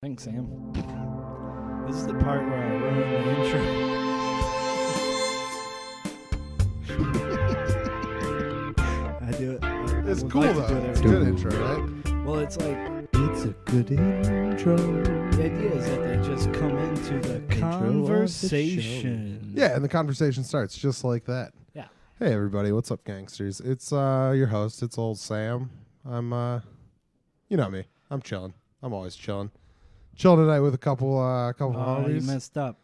Thanks, Sam. This is the part where I ruin the intro. I do it. It's would cool like to though. do it It's a every good time. intro, right? Well, it's like It's a good intro. the idea is that they just come into the Intro of the conversation. Yeah, and the conversation starts just like that. Yeah. Hey everybody, what's up, gangsters? It's your host. It's old Sam. I'm you know me. I'm chilling. I'm always chilling. Chilling tonight with a couple You homies. messed up.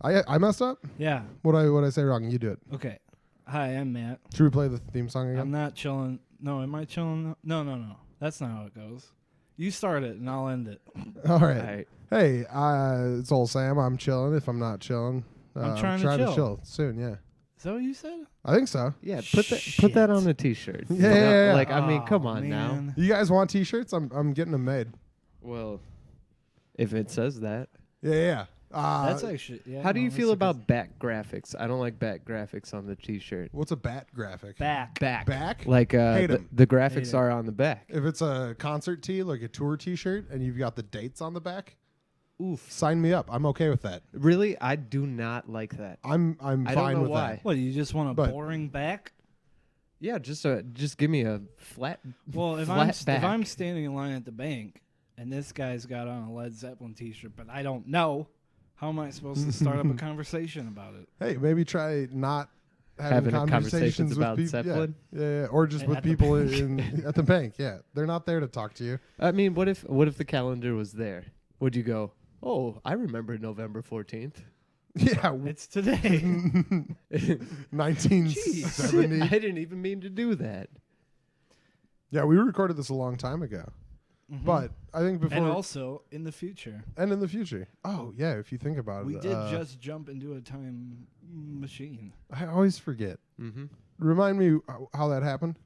I messed up. Yeah. What I say wrong? You do it. Okay. Hi, I'm Matt. Should we play the theme song again? I'm not chilling. No, am I chilling? No. That's not how it goes. You start it and I'll end it. All right. All right. Hey, it's old Sam. I'm chilling. If I'm not chilling, I'm trying to chill. soon. Yeah, Is that what you said? I think so. Yeah, put that Shit. on a t-shirt. Yeah, You know, yeah, yeah. Like, I mean, Oh, come on now. man. You guys want T-shirts? I'm getting them made. Well, if it says that. Yeah. That's actually. Yeah, How do no, you that's feel a about back graphics? I don't like back graphics on the t-shirt. What's a bat graphic? back? Back? Like Hate the, 'em. the Hate graphics 'em. are on the back. If it's a concert tee, like a tour T-shirt, and you've got the dates on the back, Oof. sign me up. I'm okay with that. Really? I do not like that. I'm I don't fine know with why. that. What, you just want a But- boring back? Yeah, just give me a flat. Well, if flat back. I'm standing in line at the bank and this guy's got on a Led Zeppelin T-shirt, but I don't know, how am I supposed to start up a conversation about it? Hey, maybe try not Having conversations conversations with about people. Zeppelin? Yeah, or just with At the people bank. in at the bank. Yeah, they're not there to talk to you. I mean, what if the calendar was there? Would you go, "Oh, I remember November 14th." Yeah, It's today. 1970. I didn't even mean to do that. Yeah, we recorded this a long time ago, Mhm. but I think before and also in the future, and in the future. Oh yeah, if you think about we it, did just jump into a time machine. I always forget. Mm-hmm. Remind me how that happened.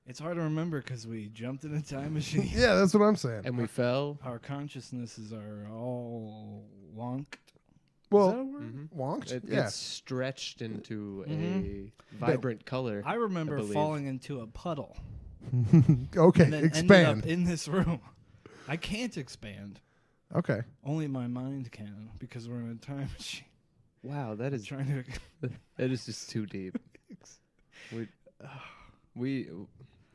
It's hard to remember because we jumped in a time machine. Yeah, that's what I'm saying. And we fell. Our consciousnesses are all wonked. Well, Is that a word? Mm-hmm. wonked. It Yeah. gets stretched into Mhm. a vibrant color. I remember believe. falling into a puddle Okay, and then ended expand. up in this room. I can't expand. Okay. Only my mind can because we're in a time machine. Wow, that is Trying to. that is just too deep. We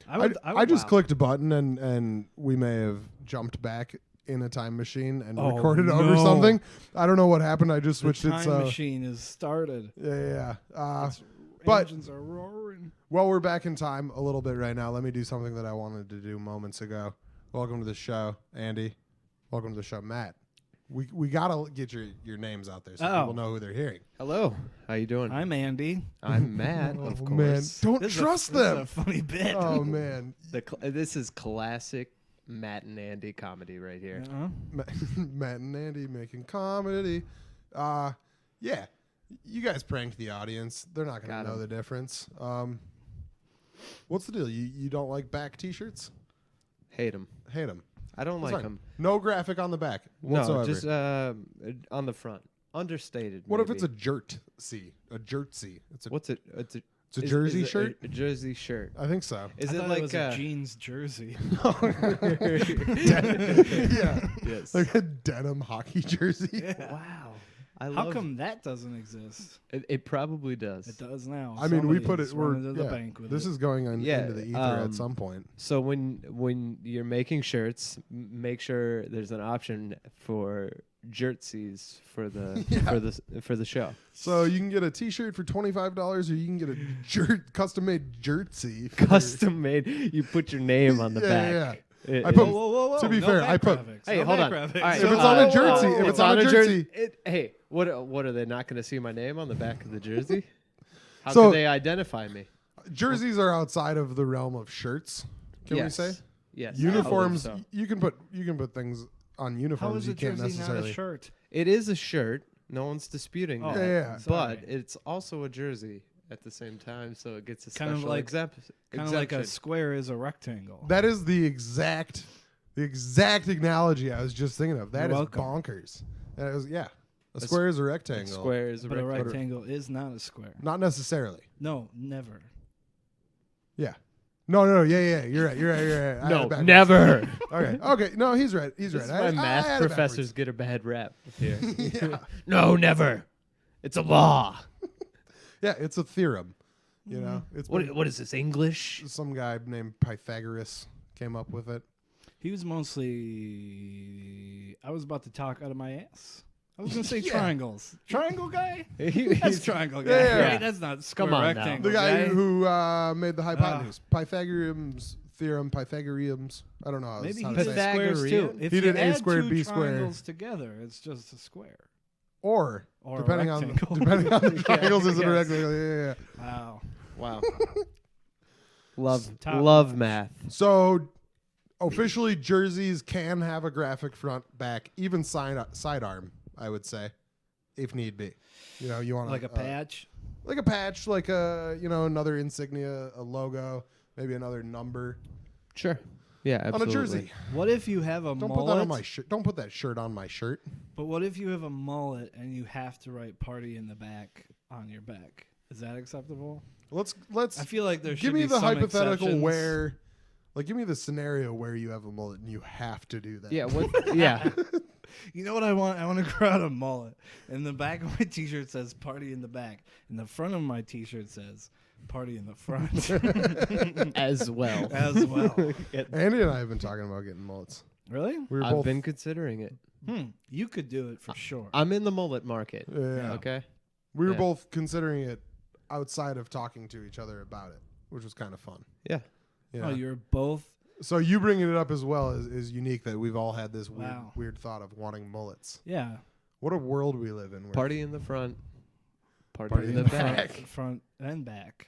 I just wow. clicked a button and we may have jumped back in a time machine and Oh, recorded over no. something. I don't know what happened. I just The switched it. time So machine is started. yeah. It's- but- engines are roaring. Well, we're back in time a little bit right now. Let me do something that I wanted to do moments ago. Welcome to the show, Andy. Welcome to the show, Matt. We gotta get your names out there so Oh. people know who they're hearing. hello. How you doing? I'm Andy. I'm Matt, Oh, of man, course. don't This is trust this is them. a funny bit. Oh man, This is classic Matt and Andy comedy right here. Uh-huh. Matt and Andy making comedy. Yeah, you guys pranked the audience. They're not gonna Got know 'em. the difference. What's the deal? You don't like back T-shirts? Hate them. Hate them. I don't like them. No graphic on the back whatsoever. No, just on the front. Understated. What if maybe. it's a jersey? A jersey. It's a What's it? It's a jersey is it shirt. A jersey shirt. I think so. Is I it thought like it was a jeans jersey? Yeah, Yes. like a denim hockey jersey. Wow. I How love come that doesn't exist? it probably does. It does now. I mean, we Somebody put just it. We're went into the yeah, bank with this it. is going Yeah, into the ether at some point. So when you're making shirts, make sure there's an option for jerseys for the Yeah. for the show. So you can get a T-shirt for $25, or you can get a custom-made jersey. For Custom made. You put your name on the Yeah, back. yeah. It- I it- put- Whoa. to be no fair, back I put- graphics. Hey, No hold back on. graphics. All right, If it's on a jersey, if it's on a jersey. hey, what are they not going to see my name on the back of the jersey? How So- can they identify me? Jerseys are outside of the realm of shirts. Can we say Yes. uniforms? I believe so. You can put things on How uniforms. is You a can't jersey not a necessarily. shirt? It is a shirt. No one's disputing Oh, that. Yeah. sorry. But it's also a jersey at the same time, so it gets a Kind of special like- exemption. Kind of like a square is a rectangle. That is the exact analogy I was just thinking of. That You're is welcome. bonkers. That is A square is a rectangle. Square is a But a rectangle. rectangle is not a square. Not necessarily. No, never. Yeah. No, yeah. You're right. I had No, it backwards. never. Okay. No, he's right. He's This right. is why I math had it professors get a bad rap here. Yeah. No, never. It's a law. Yeah, it's a theorem. You know, it's been- What is this, English? some guy named Pythagoras came up with it. He was mostly. I was about to talk out of my ass. I was going to say Yeah. triangles. Triangle guy? That's He's- triangle guy. Yeah. Right? That's not square on now. rectangle. The guy guy. who made the hypotenuse, Pythagorean's theorem, Pythagoreans. I don't know. How Maybe how he to did say it. squares too. Pythagorean? If He you did A add squared, two B squared. triangles together, it's just a square. Or Or a depending on rectangle. the triangles, is it a Yes. rectangle? Yeah. Wow. Wow. Love Top love notch. math. So officially, jerseys can have a graphic front, back, even sidearm. I would say, if need be. You know, you want Like a patch. like a patch, like a another insignia, a logo, maybe another number Sure. Yeah, absolutely. on a jersey. What if you have a Don't mullet? put that on my shirt. Don't put that shirt on my shirt. But what if you have a mullet and you have to write "party in the back" on your back? Is that acceptable? Let's I feel like there give should me be the some hypothetical exceptions. where, like, give me the scenario where you have a mullet and you have to do that. Yeah, what yeah. You know what I want? I want to grow out a mullet. And the back of my T-shirt says "party in the back," and the front of my T-shirt says "party in the front" As well. as well. Andy and I have been talking about getting mullets. Really? We were I've both. been considering it. You could do it for sure. I'm in the mullet market. Yeah. Okay. We were Yeah. both considering it outside of talking to each other about it, which was kind of fun. Yeah. You Oh, know? you're both. So you bringing it up as well is unique that we've all had this Wow. weird thought of wanting mullets. Yeah. What a world we live in. Where Party in the front. Party, Party in in the the back Front and back.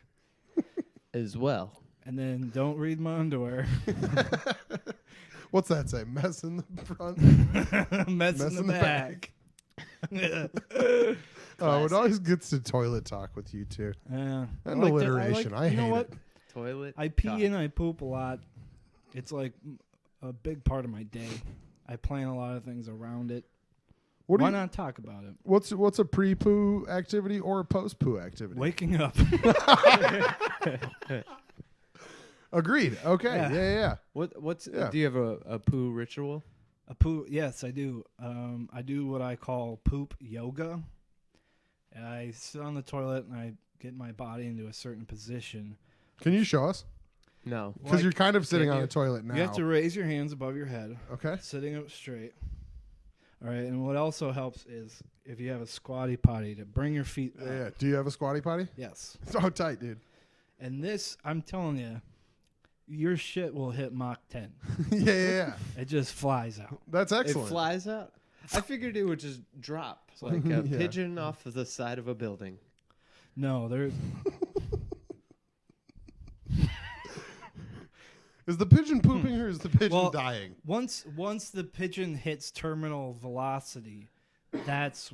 as well. And then don't read my underwear. What's that say? Mess in the front. Mess in the back. Oh, it always gets to toilet talk with you two. Yeah. And alliteration. I you know hate what? it. Toilet. I pee cock. and I poop a lot. It's like a big part of my day. I plan a lot of things around it. What do Why you, not talk about it? what's a pre-poo activity or a post-poo activity? Waking up. Agreed. Okay. Yeah. Yeah. What's Yeah. do you have a poo ritual? A poo. Yes, I do. I do what I call poop yoga. I sit on the toilet and I get my body into a certain position. Can you show us? No. Because Like, you're kind of sitting can on you? a toilet now. You have to raise your hands above your head, Okay. sitting up straight. All right, and what also helps is if you have a squatty potty to bring your feet up. Yeah. Do you have a squatty potty? Yes. It's all tight, dude. And this, I'm telling you, your shit will hit Mach 10. Yeah. It just flies out. That's excellent. It flies out. I figured it would just drop like a Yeah. pigeon off of the side of a building. No, there's Is the pigeon pooping or is the pigeon Well, dying? once the pigeon hits terminal velocity, that's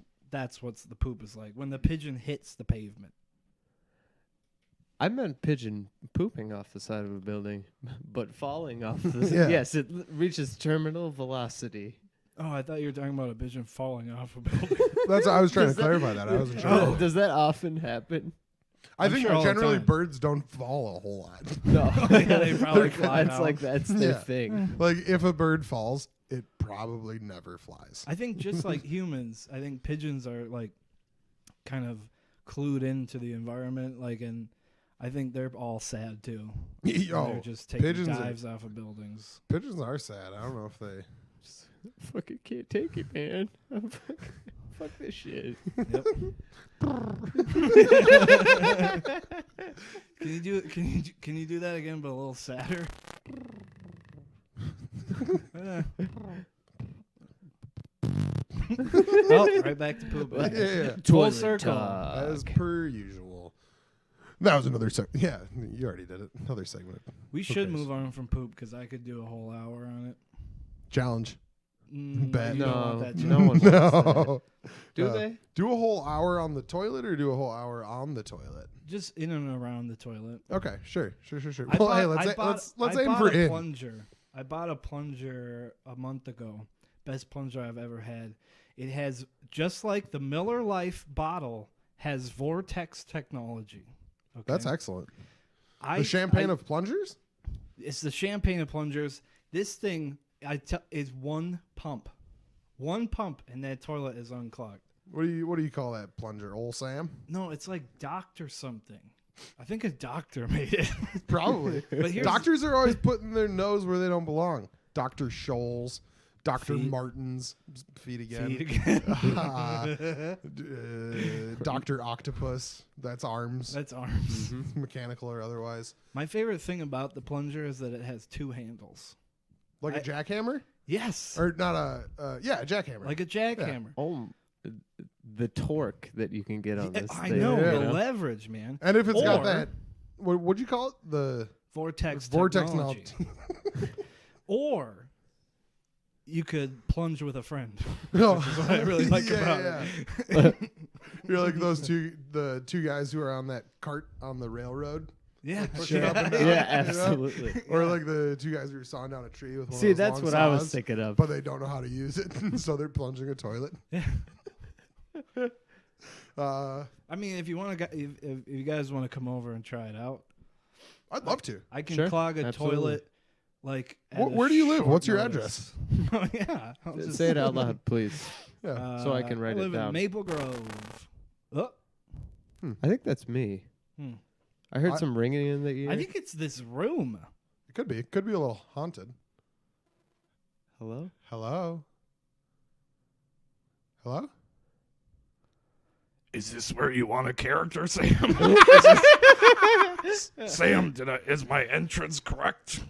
what the poop is like. When the pigeon hits the pavement. I meant pigeon pooping off the side of a building, but falling off the Yeah. Yes, it reaches terminal velocity. Oh, I thought you were talking about a pigeon falling off a building. That's I was trying to Does that- clarify that. I wasn't sure. Oh. Does that often happen? I I'm think sure all the generally time. birds don't fall a whole lot. No. Yeah, they probably fly That's now. like that's their Yeah. thing. Like if a bird falls, it probably never flies. I think just like humans, I think pigeons are like kind of clued into the environment, like, and I think they're all sad too. Yo, They're just taking pigeons are- dives off of buildings. pigeons are sad. I don't know if they. Fucking can't take it, man. Fuck this shit. Yep. Can you do that again, but a little sadder? Oh, right back to poop. Yeah. Full Toilet circle. talk. As per usual. That was another segment. Yeah, you already did it. Another segment. We should cares? move on from poop because I could do a whole hour on it. Challenge. Bet. You don't want No, that no challenge. one wants No. Do Uh, they? Do a whole hour on the toilet or do a whole hour on the toilet? Just in and around the toilet. Okay, sure. I Well, bought- hey, I let's bought- let's I aim bought for a in. plunger. I bought a plunger a month ago. Best plunger I've ever had. It has, just like the Miller Lite bottle, has vortex technology. Okay? That's excellent. I, The champagne I- of plungers? It's the champagne of plungers. This thing is one pump, and that toilet is unclogged. What do you call that plunger? Old Sam? No, it's like Doctor something. I think a doctor made it. Probably. But here's- Doctors are always putting their nose where they don't belong. Dr. Scholl's, Dr. Feet. Martin's, feet again. Feet again. Dr. Octopus, that's arms, That's arms. mechanical or otherwise. My favorite thing about the plunger is that it has 2 handles. Like a jackhammer? Yes. Or not a jackhammer. Like a jackhammer. Oh, the torque that you can get on this I thing. know. Yeah. The leverage, man. And if it's got Or- that, what'd you call it? The Vortex technology. Or you could plunge with a friend. No. Which is what I really like about it. You're like the two guys who are on that cart on the railroad. Yeah. Pushing up and down, Yeah, you know? absolutely. Or like the two guys who are sawing down a tree with one See, of those that's long what I was saws, thinking of. but they don't know how to use it, so they're plunging a toilet. I mean, if you want to, if you guys want to come over and try it out, I'd love to. I can Sure, clog a absolutely. toilet. Like, Where do you live? short What's your notice. Oh yeah. I'll just- Say it out loud, please. Yeah. so I can write I it live down. in Maple Grove. Oh, I think that's me. Hmm. I heard I- some ringing in the ear. I think it's this room. It could be. It could be a little haunted. Hello? Hello? Hello? Is this where you want a character, Sam? Sam, is my entrance correct?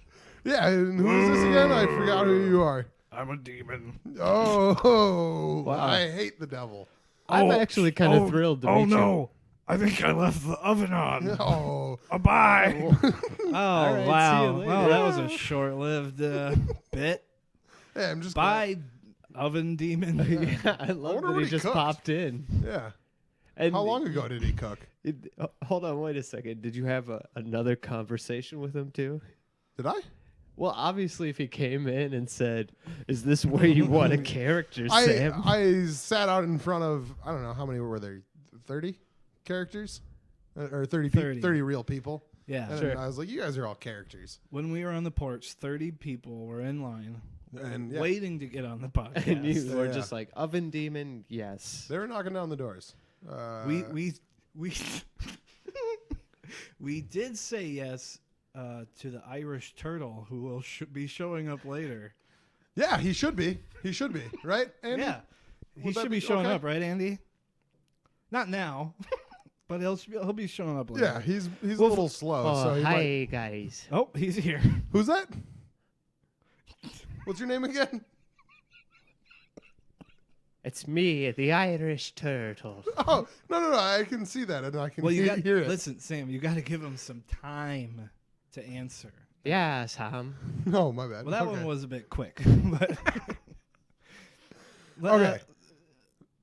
Yeah, and who is this again? I forgot who you are. I'm a demon. Oh, Wow. I hate the devil. I'm actually kind of thrilled to meet you. I think I left the oven on. Oh, Bye. Oh, right, see wow. you later. Well, that was a short-lived bit. yeah, I'm just Bye, oven demon. Yeah, I love wonder that what he he just cooked. popped in. Yeah. And How long ago did he cook? Hold on, wait a second. Did you have another conversation with him too? Did I? Well, obviously, if he came in and said, "Is this where you want a character, Sam?" I sat out in front of, I don't know, how many were there? 30 characters? Or 30, 30. 30 real people? Yeah. And Sure. I was like, you guys are all characters. When we were on the porch, 30 people were in line And yeah, waiting to get on the podcast. And you were Yeah. just like, "Oven demon, yes." they were knocking down the doors. we we did say yes to the Irish turtle, who will be showing up later. Yeah, he should be. He should be, right, Andy? Yeah, he Would that should be be showing okay? up, right, Andy? Not now, but he'll be showing up later. Yeah, he's a Well, little slow. so he might, guys. Oh, he's here. who's that? What's your name again? It's me, the Irish turtle. Oh, no, I can see that, and I can Well, you got hear it. listen, Sam. You got to give him some time to answer. Yeah, Sam. No, my bad. Well, that Okay. one was a bit quick, but Okay.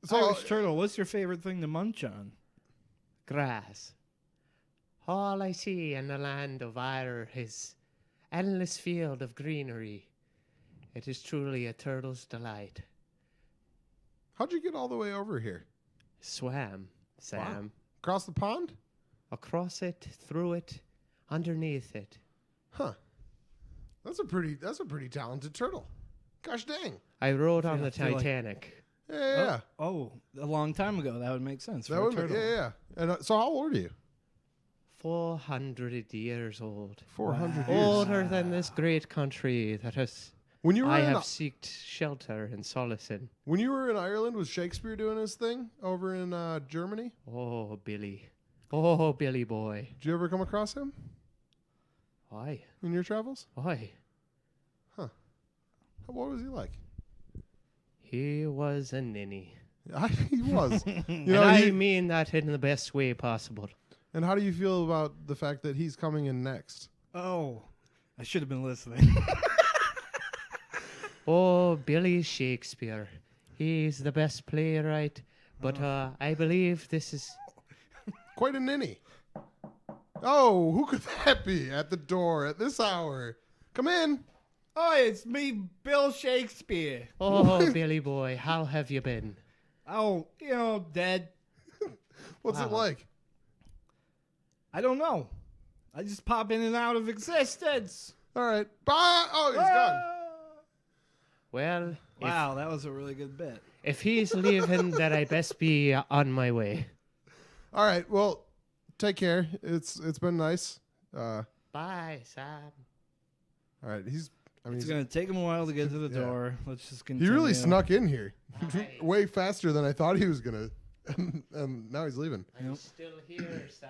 So, Irish turtle, what's your favorite thing to munch on? Grass. All I see in the land of Ire is endless field of greenery. It is truly a turtle's delight. how'd you get all the way over here? Swam, Sam. Across the pond? Across it, through it, underneath it. Huh. That's a pretty talented turtle. Gosh dang. I rode on Yeah, the I feel like- Titanic. Yeah. Oh, a long time ago. That would make sense. That for a would make, turtle. yeah. And so how old are you? 400 years old. 400 Wow. years. Older than this great country that has When you were I in, have sought shelter and solace in. when you were in Ireland, was Shakespeare doing his thing over in Germany? Oh, Billy. Oh, Billy boy. Did you ever come across him Why? in your travels? Why? What was he like? He was a ninny. He was. You And know, I mean that in the best way possible. and how do you feel about the fact that he's coming in next? Oh, I should have been listening. Oh, Billy Shakespeare. He's the best playwright. But I believe this is... Quite a ninny. Oh, who could that be at the door at this hour? Come in. Oh, it's me, Bill Shakespeare. Oh, Billy boy, how have you been? Oh, dead. What's it Wow. like? I don't know. I just pop in and out of existence. All right. Bye. Oh, he's gone. Well, Wow, that was a really good bit. if he's leaving, then I best be on my way. All right. Well, take care. It's been nice. Bye, Sam. All right. He's It's going to take him a while to get to the Yeah. door. Let's just he continue. really snuck in here Bye. way faster than I thought he was gonna, and now he's leaving. I'm Yep. still here, Sam.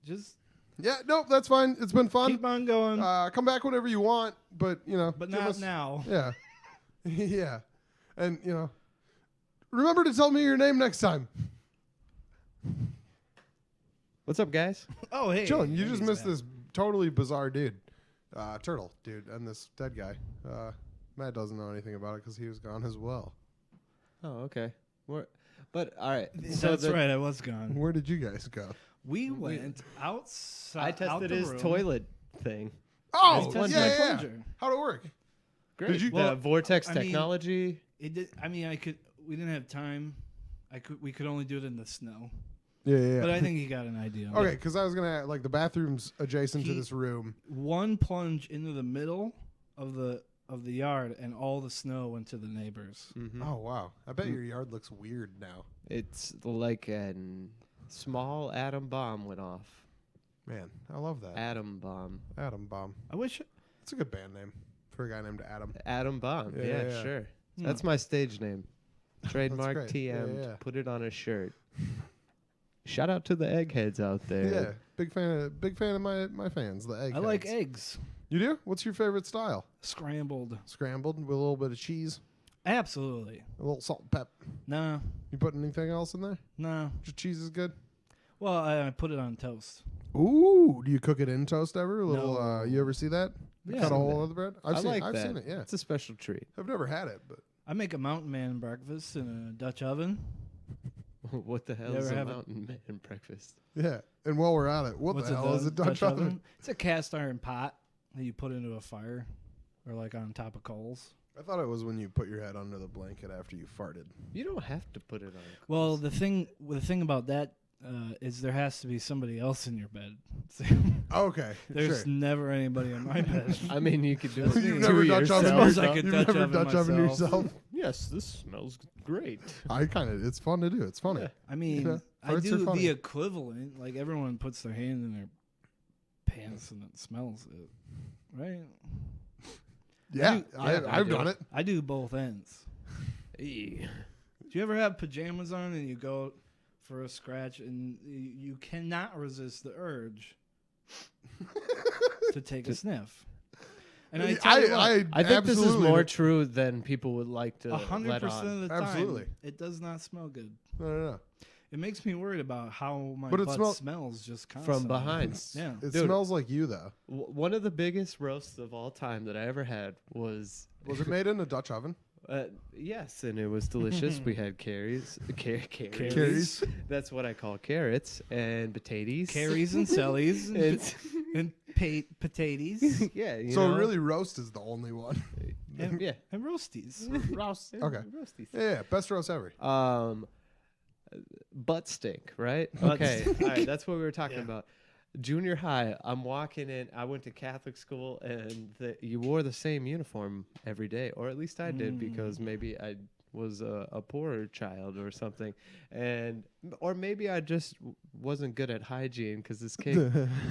Just Yeah. Nope. That's fine. It's been fun. keep on going, Come back whenever you want, but but give not us- now. Yeah. Yeah. And remember to tell me your name next time. What's up, guys? Oh, hey. Chillin, you Andy's just missed back. this totally bizarre dude, turtle dude, and this dead guy. Matt doesn't know anything about it because he was gone as well. Oh, okay. But all right. That's right. I was gone. Where did you guys go? We went outside. I out tested the his room. toilet thing. Oh, tested yeah, my yeah, yeah. plunger. How'd it work? Great. Did you- the Well, vortex I mean- technology? It did. I mean, we didn't have time. We could only do it in the snow. Yeah, yeah. But I think he got an idea. Okay, because I was gonna like the bathroom's adjacent to He- this room. One plunge into the middle of the yard, and all the snow went to the neighbors. Mm-hmm. Oh wow, I bet your yard looks weird now. It's like a small atom bomb went off. Man, I love that. Atom bomb. Atom Bomb. I wish. It's a good band name for a guy named Adam. Atom bomb. Yeah, Yeah, yeah. sure. Hmm. That's my stage name. Trademark great. TM. Yeah, yeah. Put it on a shirt. Shout out to the eggheads out there. Yeah, big fan of my fans. The egg. I like eggs You do? What's your favorite style? scrambled. Scrambled with a little bit of cheese, Absolutely. a little salt and pep. No, You put anything else in there? no. Just cheese is good. Well, I put it on toast. Ooh, do you cook it in toast ever? A little. No. You ever see that? Yeah. Cut a I've hole seen out of the bread. I like I've that. seen it. Yeah, It's a special treat. I've never had it, but I make a mountain man breakfast in a Dutch oven. What the hell You is ever a have it? mountain man breakfast? yeah. And while we're at it, what What's the hell is a Dutch oven? It's a cast iron pot that you put into a fire, or like on top of coals. I thought it was when you put your head under the blanket after you farted. You don't have to put it on. Well, the thing about that is there has to be somebody else in your bed. Okay, There's sure. never anybody in my bed. I mean, you could do it You've to never Dutch oven yourself. Smells like a You've Dutch never oven Dutch oven myself. yourself. Yes, this smells great. It's fun to do. It's funny. Yeah. I mean, Yeah, I farts are do funny. the equivalent. Like everyone puts their hand in their pants and it smells it, right? Yeah, I I've do. done it. I do both ends. Eee. Do you ever have pajamas on and you go for a scratch and you cannot resist the urge to take a sniff? And I tell you what, I think this is absolutely- more true than people would like to 100% let on. of the time, Absolutely. it does not smell good. No. It makes me worried about how my But it butt smells just From constantly. behind. Yeah. It Dude. smells like you though. One of the biggest roasts of all time that I ever had was Was it made in a Dutch oven? yes, and it was delicious. We had carries. Carries. That's what I call carrots and potatoes. Carries and sellies It's and potatoes yeah. You So know? really, roast is the only one. yeah. and roasties. Roast. Okay. Roasties. Yeah, best roast ever. Butt stink, right? Butt Okay, stink. all right, that's what we were talking Yeah. about. Junior high, I'm walking in. I went to Catholic school, and you wore the same uniform every day, or at least I did, because maybe I was a poorer child or something, or maybe I just wasn't good at hygiene. Because this kid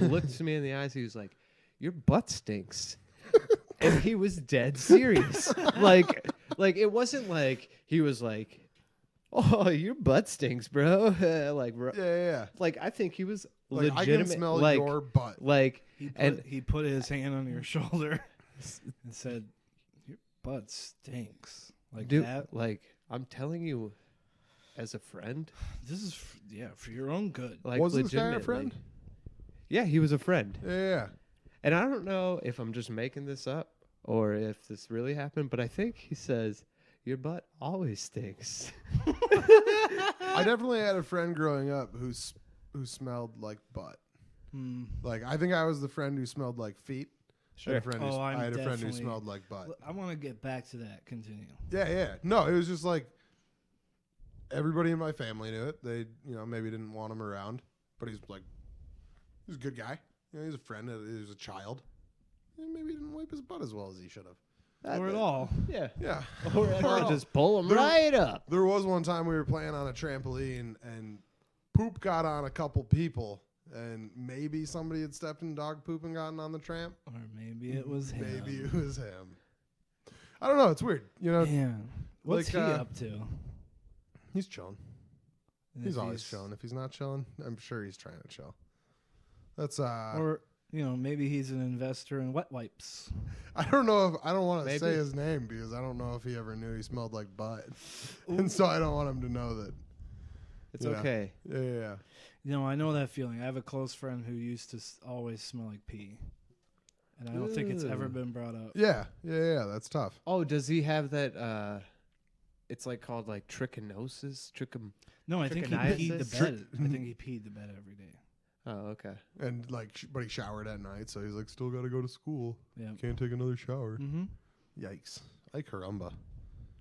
looked me in the eyes, he was like, "Your butt stinks." And he was dead serious. like it wasn't like he was like, "Oh, your butt stinks, bro." Yeah. Like I think he was Like I legitimate. can smell like, your butt. like He put his hand on your shoulder and said, "Your butt stinks." Like dude, that. like I'm telling you, as a friend, This is for your own good. like Was this guy a legitimately. friend? Yeah, he was a friend, Yeah. and I don't know if I'm just making this up or if this really happened, but I think he says your butt always stinks. I definitely had a friend growing up who smelled like butt. Hmm. Like I think I was the friend who smelled like feet. I had a friend who, Oh, I'm I had a friend who definitely- smelled like butt. I want to get back to that. Continue. Yeah. No, it was just like everybody in my family knew it. They, maybe didn't want him around, but he's a good guy. He's a friend. He was a child. maybe he didn't wipe his butt as well as he should have. Or at all. Yeah. Yeah. Or at all, all. just pull him There- right up. There was one time we were playing on a trampoline and poop got on a couple people, and maybe somebody had stepped in dog poop and gotten on the tramp. Or maybe it was him. Maybe it was him. I don't know. It's weird. You know, Yeah. What's Like, he up to? he's chilling. And He's if always chilling. If he's not chilling, I'm sure he's trying to chill. That's Or, maybe he's an investor in wet wipes. I don't know if I don't want to Maybe. say his name because I don't know if he ever knew he smelled like butt, and so I don't want him to know that. It's Yeah. okay. Yeah. I know that feeling. I have a close friend who used to always smell like pee. And I don't think it's ever Ew. been brought up. Yeah. That's tough. Oh, does he have that? It's like called like trichinosis. No, I think he Trichiniasis? peed the bed. I think he peed the bed every day. Oh, okay. And like, but he showered at night, so he's like, still got to go to school. Yeah. Can't take another shower. Mm-hmm. Yikes! Ay caramba.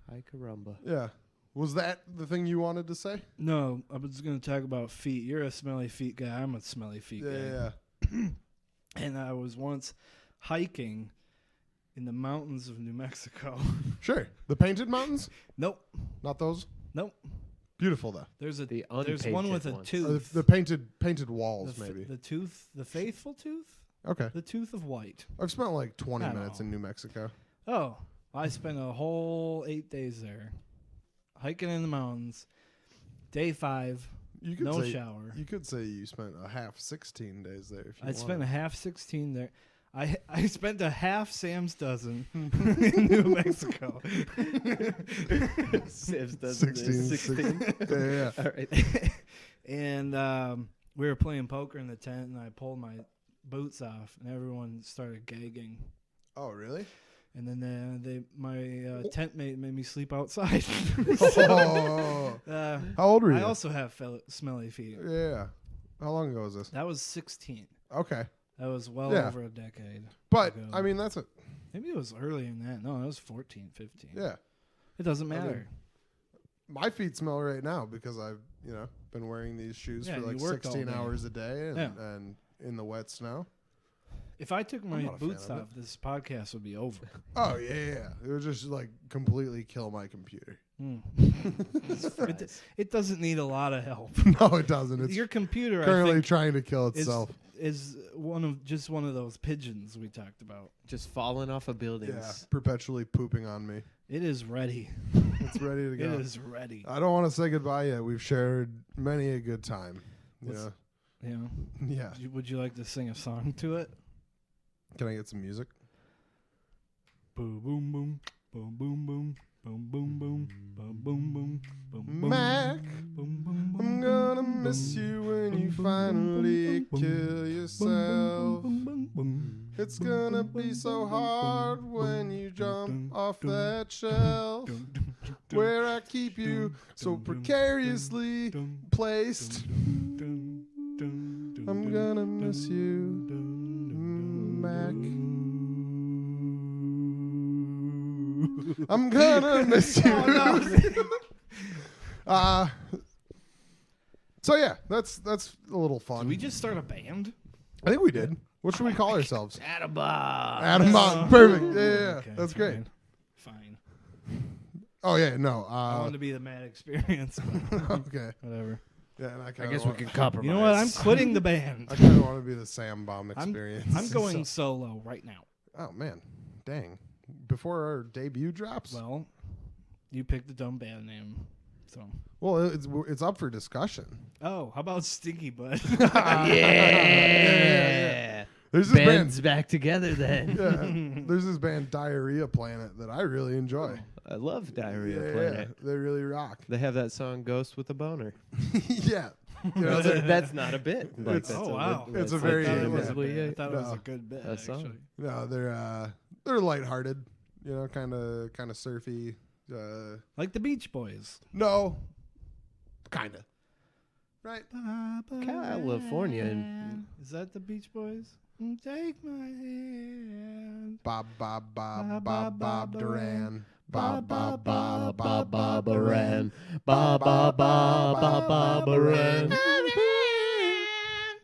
Hi, caramba. Yeah. Was that the thing you wanted to say? No, I was going to talk about feet. You're a smelly feet guy. I'm a smelly feet guy. Yeah. And I was once hiking in the mountains of New Mexico. Sure. The painted mountains? Nope. Not those. Nope. Beautiful though. There's a The there's one with a unpainted ones. tooth. The painted walls, maybe. The tooth, the faithful tooth, Okay. the tooth of white. I've spent like 20 I don't minutes know. in New Mexico. Oh, I spent a whole 8 days there, hiking in the mountains. Day 5, You could no say, shower. You could say you spent a half 16 days there. If you I spent a wanted. half 16 there. I spent a half Sam's dozen in New Mexico. Sibs doesn't 16. Yeah. All right. And we were playing poker in the tent, and I pulled my boots off, and everyone started gagging. Oh, really? And then my tent mate made me sleep outside. Oh. How old were you? I also have smelly feet. Yeah. How long ago was this? That was 16. Okay. That was well Yeah. over a decade. But, ago. I mean, that's a. Maybe it was earlier than that. No, it was 14, 15. Yeah. It doesn't I mean, matter. My feet smell right now because I've, been wearing these shoes Yeah, for like you worked all 16 day. hours a day and, Yeah. and in the wet snow. If I took my not a fan boots of it. off, this podcast would be over. Oh, yeah. It would just like completely kill my computer. Mm. Fries. It doesn't need a lot of help. No, it doesn't. It's Your computer, I currently think, trying to kill is, itself. is one of those pigeons we talked about. Just falling off of Yeah, buildings. perpetually pooping on me. It is ready. It's ready to It go. is ready. I don't want to say goodbye yet. We've shared many a good time. What's- Yeah. You know, Yeah. would you like to sing a song to it? Can I get some music? Boom, boom, boom, boom, boom, boom, boom, boom, boom, boom, boom, boom, boom, boom, Mac, boom, boom, I'm gonna miss you when you finally kill yourself. It's gonna be so hard when you jump off that shelf where I keep you so precariously placed. I'm gonna miss you, Mac. I'm gonna miss you. So yeah, that's a little fun. Did we just start a band? I think we did. What should we call ourselves? Attaboy. Adam Bond. Perfect. Yeah. Okay, That's great. Fine. Oh yeah, no. I wanted to be the mad experience, but Okay. whatever. Yeah, and I I kind guess of we can compromise. You know what? I'm quitting the band. I kind of want to be the Sam Bomb I'm experience. going solo right now. Oh man, dang! Before our debut drops. Well, you picked the dumb band name, so. Well, it's up for discussion. Oh, how about Stinky Butt? Yeah. There's this Band's back together then. band. Yeah, there's this band Diarrhea Planet that I really enjoy. I love Diarrhea Yeah, Planet. they really rock. They have that song "Ghost with a Boner." Yeah, you know, they're- That's not a bit. Like, It's- that's oh, wow. It's a I very- thought it was a legitimately bit. I a- thought it was No. a good bit. A song. Actually. no, they're lighthearted. You know, kind of surfy. Like the Beach Boys. No, kind of. Right. California and- Is that the Beach Boys? Take my hand. Bob Duran. Ba ba ba ba ba baran. Ba ba ba ba ba baran.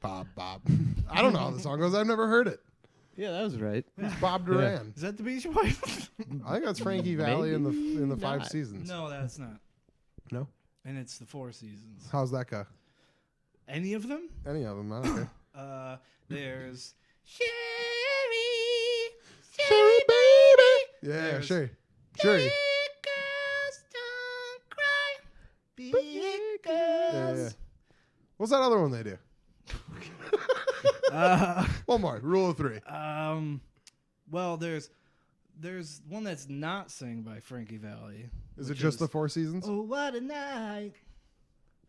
Bob. I don't know how the song goes. I've never heard it. Yeah, that was right. Who's Bob Duran? Is that the Beach Boys? I think that's Frankie Valli in the Maybe Five not. Seasons. No, that's not. No? And it's the Four Seasons. How's that go? Any of them? Any of them? I don't care. There's Sherry, Sherry, baby. Yeah, There's Sherry. Big Sherry. girls don't cry. Big Yeah. girls. What's that other one they do? One more. Rule of 3. Well, there's one that's not sung by Frankie Valli. Is it which just the Four Seasons? Oh, what a night.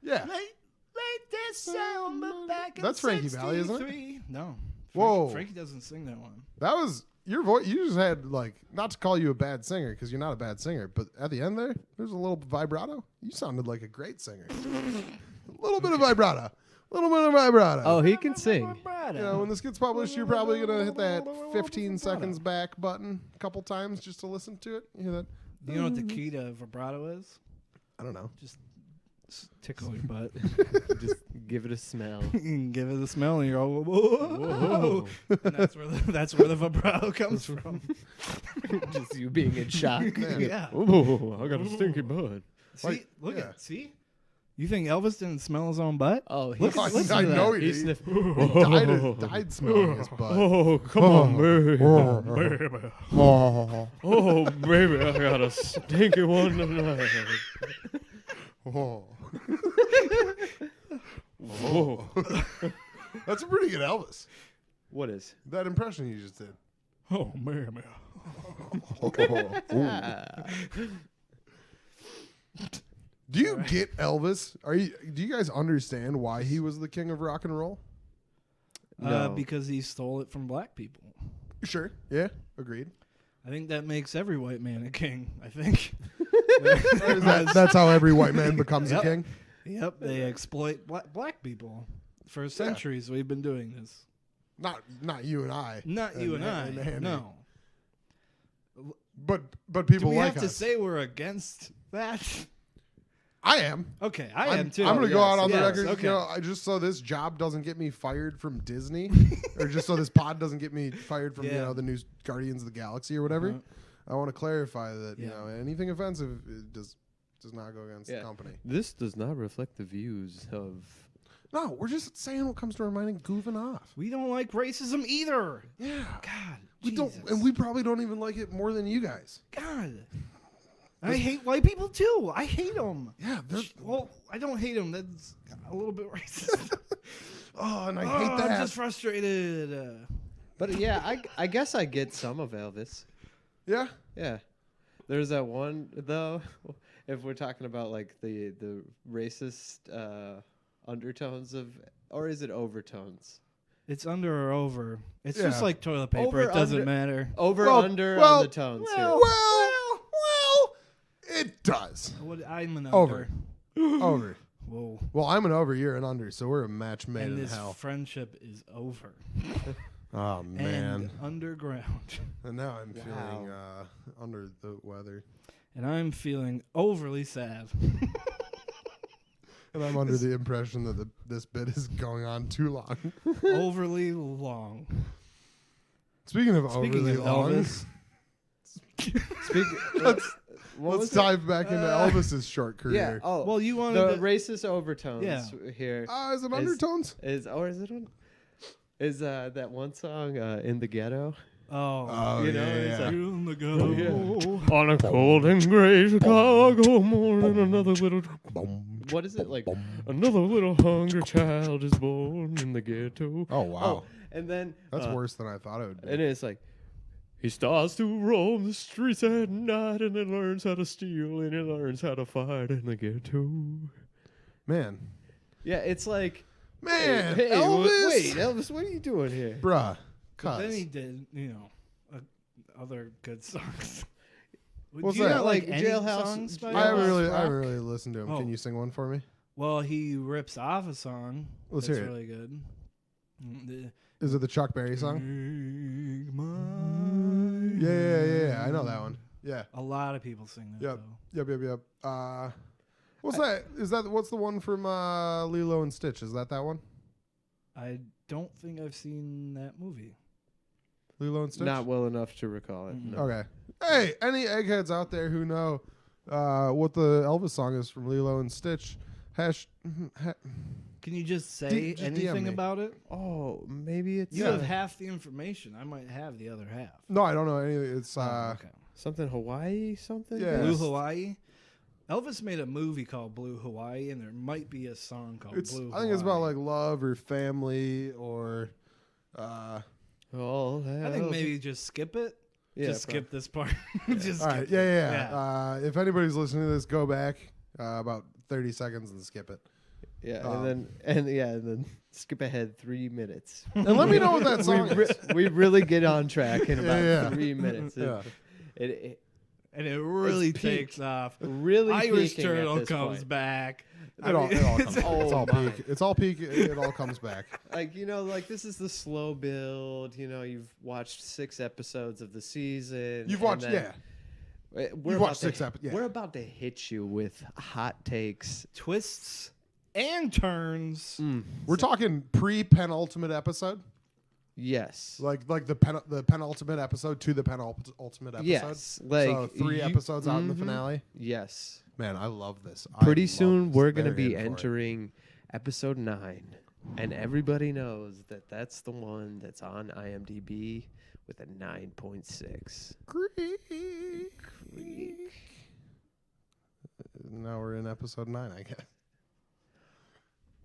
Yeah. Late December back in That's Frankie Valli, isn't it? 63. No. Whoa. Frankie doesn't sing that one. That was your voice. You just had not to call you a bad singer because you're not a bad singer, but at the end there's a little vibrato. You sounded like a great singer. A little bit of vibrato. Oh, he can sing. You know, when this gets published, you're probably gonna hit that 15 seconds back button a couple times just to listen to it. You hear that? You know what the key to vibrato is? I don't know. Just tickle your butt. Just give it a smell. Give it a smell and you're all, whoa. And that's where the vibrato comes from. Just you being in shock. Yeah. Oh, I got a stinky butt. See, see? You think Elvis didn't smell his own butt? Oh, Look I, at- listen I to know that. he he sniffed. died smelling his butt. Oh, come on, baby. Oh, baby, I got a stinky one tonight. Oh. Whoa. That's a pretty good Elvis. What is? That impression you just did. Oh, man. Do you get Elvis? Do you guys understand why he was the king of rock and roll? No. Because he stole it from black people. Sure. Yeah. Agreed. I think that makes every white man a king, I think. That's how every white man becomes a Yep. king. Yep, they exploit black people. For centuries we've been doing this. Not you and I. Not you and I. Andy. No. But Do people we like have to us. say we're against that? I am. Okay, I am too. I'm going to go out on the Yes, record. okay. You know, just so this job doesn't get me fired from Disney, or just so this pod doesn't get me fired from Yeah. the new Guardians of the Galaxy or whatever. Uh-huh. I want to clarify that Yeah. anything offensive does not go against the Yeah. company. This does not reflect the views of. No, we're just saying what comes to our mind and goofing off. We don't like racism either. Yeah, God, we Jesus. don't, and we probably don't even like it more than you guys. God, I hate white people too. I hate them. Yeah, Well, I don't hate them. That's a little bit racist. oh, and I hate that. I'm just frustrated. But yeah, I guess I get some of Elvis. Yeah, Yeah. There's that one though. If we're talking about like the racist undertones of, or is it overtones? It's under or over. It's Yeah. just like toilet paper. Over, It doesn't under. matter. Over Well, under well, on the tones. well, it does. I'm an Over. under. Over. Whoa. Well, I'm an over, you're an under, so we're a match made And in this hell. friendship is over. Oh man! And underground. And now I'm Wow. feeling under the weather, And I'm feeling overly sad. and I'm under the impression that this bit is going on too long. Overly long. Speaking of Speaking overly of long, Elvis, let's dive back into Elvis's short Yeah. career. Oh, well, you wanted the to, racist overtones Yeah. here Is it undertones? is it one? Is that one song in the ghetto? oh, you know, it's like- you in the ghetto. On a cold and gray Chicago morning, another little. Boom. What is it like? Another little hungry child is born in the ghetto. Oh wow, Oh, and then that's worse than I thought it would be. And it's like he starts to roam the streets at night, and he learns how to steal, and he learns how to fight in the ghetto. Man, Yeah, it's like, man, hey, Elvis, wait, Elvis, what are you doing here? bruh, But then cuz. he did, other good songs. What's Do you that? not like any Jailhouse- songs by I haven't Elvis Rock? really listened to him. Oh. Can you sing one for me? Well, he rips off a song. Let's that's hear it. really good. Is it the Chuck Berry song? Take my Yeah. I know that one. Yeah. A lot of people sing that. Yep. Though. Yep. What's that? What's the one from Lilo and Stitch? Is that one? I don't think I've seen that movie. Lilo and Stitch? Not well enough to recall it. No. Okay. Hey, any eggheads out there who know what the Elvis song is from Lilo and Stitch? Can you just say just DM anything me. about it? Oh, maybe it's You have half the information. I might have the other half. No, I don't know anything. It's Okay. something Hawaii, something. Yeah. Blue Hawaii. Elvis made a movie called Blue Hawaii, and there might be a song called it's. Blue I Hawaii. think it's about like love or family or. Oh, I think maybe just skip it. Yeah, just skip this part. Just All skip right. it. Yeah. If anybody's listening to this, go back about 30 seconds and skip it. Yeah, and then skip ahead 3 minutes. And let me know what that song is. We really get on track in about Yeah. 3 minutes. Yeah. And it really It's takes off. Really, Irish peaking at turtle this comes point. back. It all comes. Oh, It's all my. peak. It's all peak. It all comes back. Like, like this is the slow build. You've watched 6 episodes of the season. You've and watched, then yeah. We're You've watched about 6 episodes. Yeah. We're about to hit you with hot takes. Twists and turns. We're talking pre-penultimate episode, Yes. like the penultimate episode to the penultimate episode. Yes. Like so 3 episodes out in the finale. Yes. Man, I love this. Pretty I love soon this. we're going to They're be in for it. entering episode 9, and everybody knows that that's the one that's on IMDb with a 9.6. Creek. Now we're in episode 9, I guess.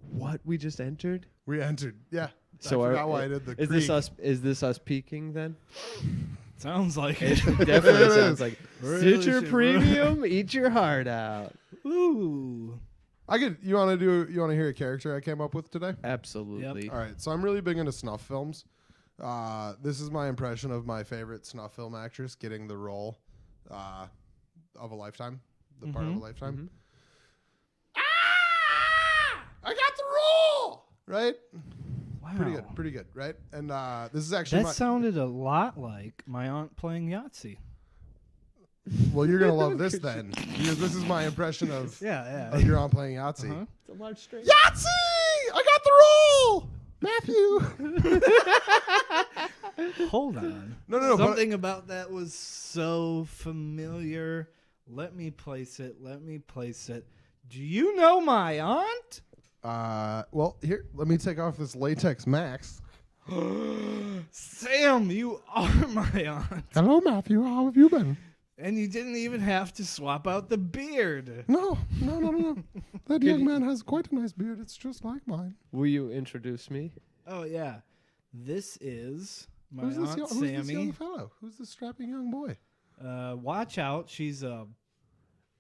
What we just entered? We entered. Yeah. So I forgot why I did the is creek. this us? Is this us peaking then? Sounds like It it. definitely It sounds is. like Really Stitcher should- Premium. Eat your heart out. Ooh. You want to hear a character I came up with today? Absolutely. All right, so I'm really big into snuff films. This is my impression of my favorite snuff film actress getting the role of a lifetime, the part of a lifetime. I got the role, right? Wow. Pretty good, right? And this is actually That sounded a lot like my aunt playing Yahtzee. well, you're gonna love this then, because this is my impression of Yeah, of your aunt playing Yahtzee. Uh-huh. It's a large straight. Yahtzee! I got the role, Matthew. Hold on. No, but- Something about that was so familiar. Let me place it. Do you know my aunt? Well, here, let me take off this latex mask. Sam, you are my aunt. Hello, Matthew. How have you been? And you didn't even have to swap out the beard. No. That young man has quite a nice beard. It's just like mine. Will you introduce me? Oh, yeah. This is my Who's this, aunt who's this young Sammy. fellow? Who's this strapping young boy? Watch out. She's a...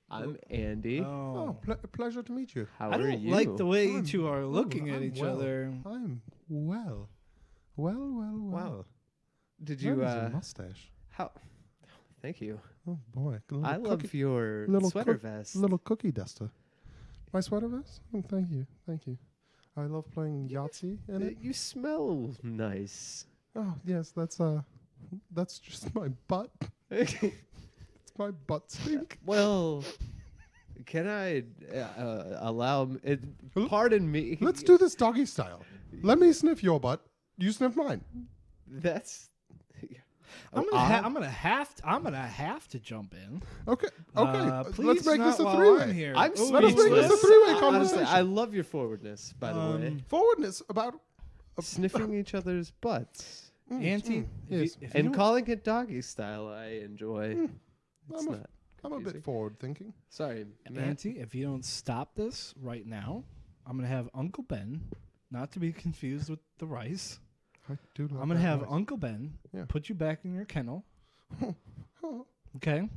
I'm Andy. Oh, pleasure to meet you. How I are don't you? like the way you I'm- two are looking at I'm each well. other. I'm well. Well. Did That you? is a mustache. How? Thank you. Oh boy. I love your little sweater cook- vest. Little cookie duster. My sweater vest? Oh, thank you. I love playing Yahtzee in it. You smell nice. Oh yes, that's just my butt. It's my butt stink. Well, can I allow? Pardon me. Let's do this doggy style. Let me sniff your butt. You sniff mine. That's. I'm gonna have to jump in. Okay. Please Let's make not this a while I'm three-way. here. I'm Ooh, Let us make this a speechless. three-way Honestly, conversation. I love your forwardness, by the way. Forwardness about Sniffing each other's butts Auntie, yes. if you and don't- calling it doggy style, I enjoy. It's I'm a- not. I'm a bit confusing. forward thinking. Sorry, Matt. Auntie, if you don't stop this right now, I'm gonna have Uncle Ben, not to be confused with the rice. I do love I'm gonna that have noise. Uncle Ben Yeah. put you back in your kennel. Okay.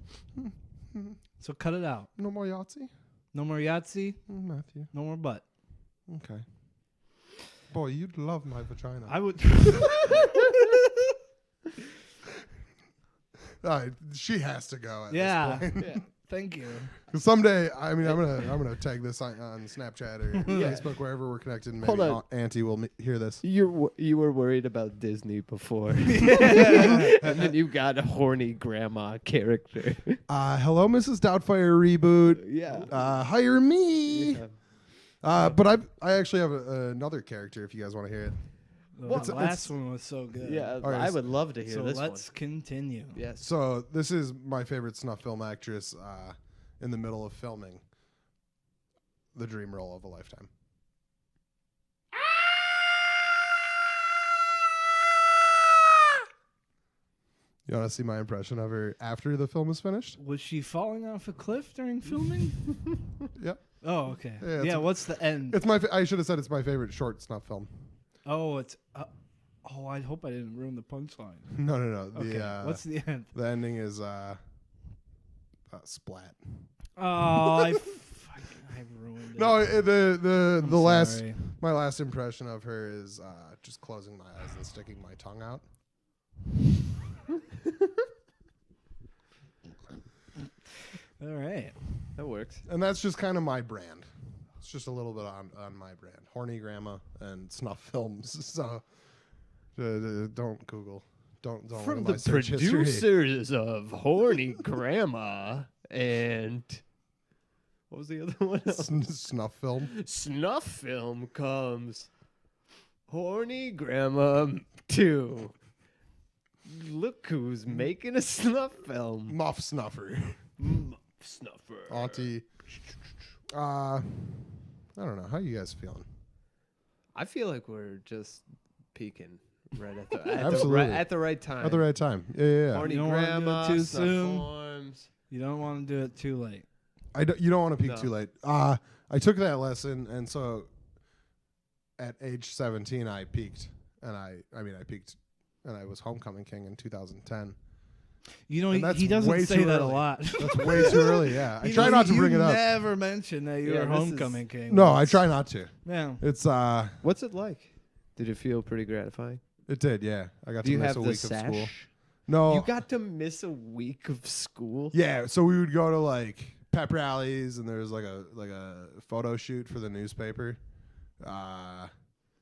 So cut it out. No more Yahtzee? No more Yahtzee. Matthew. No more butt. Okay. Boy, you'd love my vagina. I would. All right, she has to go at Yeah. this point. Yeah. Thank you. 'Cause someday, I mean, I'm gonna tag this on Snapchat or Facebook, wherever we're connected. And Hold maybe on. Auntie will hear this. You were worried about Disney before, and then you got a horny grandma character. Hello, Mrs. Doubtfire reboot. Yeah. Hire me. Yeah. But I actually have another character if you guys want to hear it. The last one was so good. Yeah, All right, I would love to hear So this let's one. continue. Yes. So this is my favorite snuff film actress in the middle of filming the dream role of a lifetime. You want to see my impression of her after the film is finished? Was she falling off a cliff during filming? Yep. Oh, okay. Yeah, Yeah, what's the end? It's I should have said it's my favorite short snuff film. Oh, it's. I hope I didn't ruin the punchline. No. Okay. What's the end? The ending is splat. Oh, I ruined it. No, the I'm last sorry. my last impression of her is just closing my eyes and sticking my tongue out. All right. That works. And that's just kind of my brand. It's just a little bit on my brand. Horny grandma and snuff films. So don't Google. Don't look From at the my search history. producers of Horny Grandma and what was the other one? Snuff film. Snuff film comes Horny Grandma 2. Look who's making a snuff film. Muff snuffer. Snuffer. Auntie. I don't know. How you guys feeling? I feel like we're just peaking right at the Absolutely. at the right time. At the right time. Yeah. Horny You don't wanna do it Grandma, too snuff soon. forms. You don't want to do it too late. You don't want to peak No. too late. I took that lesson, and so at age 17, I peaked, and I peaked, and I was homecoming king in 2010. You know, And that's he doesn't way say too that a early. lot. That's way too early. Yeah, I You try know, not to bring it up. You never mentioned that you Yeah, were this is- homecoming king. No, I try not to. Yeah. It's What's it like? Did it feel pretty gratifying? it did. Yeah, I got Do to you miss have a the week sash? of school. No, You got to miss a week of school? yeah. So we would go to like pep rallies, and there was like a photo shoot for the newspaper.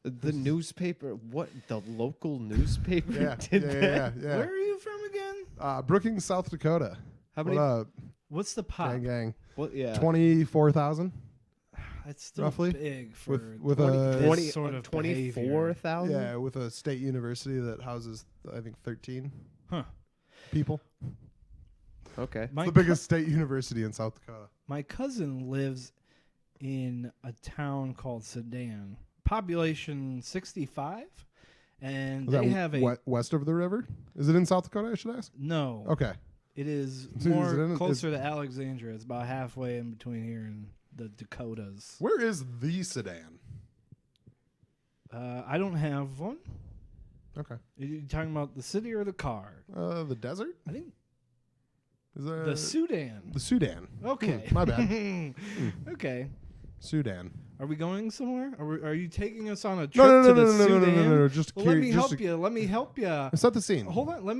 The newspaper? What? The local newspaper Yeah, did that? yeah. Where are you from again? Brookings, South Dakota. How What many? up, What's the pop? gang? What? Yeah. 24,000. It's still roughly? big for With 20, a 20 sort of 24,000? yeah, with a state university that houses I think 13 Huh. people. Okay. My It's the biggest state university in South Dakota. My cousin lives in a town called Sedan, population 65, and Is they that have a west of the river? Is it in South Dakota? I should ask. no. Okay. It is Is it more in- closer to Alexandria. It's about halfway in between here and the Dakotas. Where is the Sedan? I don't have one. Okay. Are you talking about the city or the car? The desert? I think Is there the Sudan. the Sudan? Okay. My bad. Okay. Sudan. Are we going somewhere? Are you taking us on a trip No, to the no, Sudan? no. Just Well, let me just help you. Let me help you. Set the scene. Hold on. Let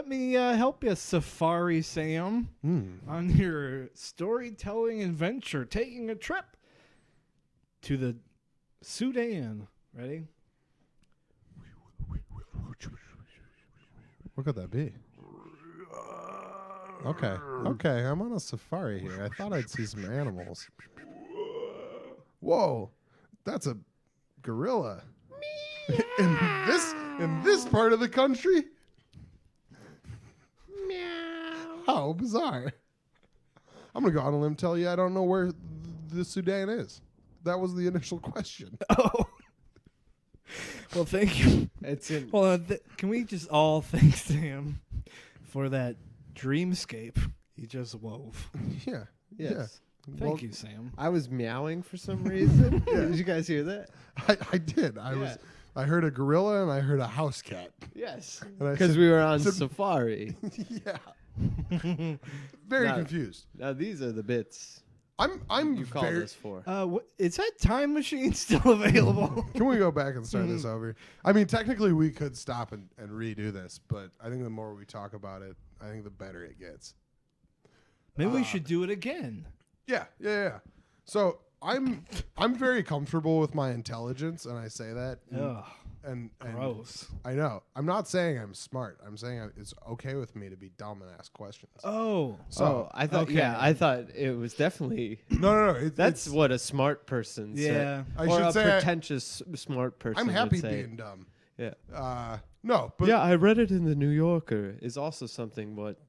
me help you, Safari Sam, Hmm. on your storytelling adventure, taking a trip to the Sudan. Ready? What could that be? Okay, I'm on a safari here. I thought I'd see some animals. Whoa, that's a gorilla. in this part of the country? How bizarre. I'm gonna go out on a limb and tell you I don't know where the Sudan is. That was the initial question. Oh. Well, thank you. It's in. Hold on. Can we just all thank Sam for that dreamscape he just wove? Yeah. Yes. Thank you, Sam. I was meowing for some reason. Did you guys hear that? I did. I heard a gorilla and I heard a house cat. Yes. And I Because said- we were on said- safari. Yeah. Very Now- confused. Now these are the bits I'm you called very. us for. Is that time machine still available? Can we go back and start this over? I mean, technically we could stop and redo this, but I think the more we talk about it, I think the better it gets. Maybe we should do it again. Yeah. So I'm very comfortable with my intelligence, and I say that. Ugh, And gross. I know. I'm not saying I'm smart. I'm saying it's okay with me to be dumb and ask questions. Oh, So I thought, okay. yeah, I thought it was definitely. No. That's it's, what a smart person Yeah. said. I or should a say pretentious smart person. I'm happy would say. being dumb. Yeah. No, but yeah, I read it in the New Yorker. Is also something what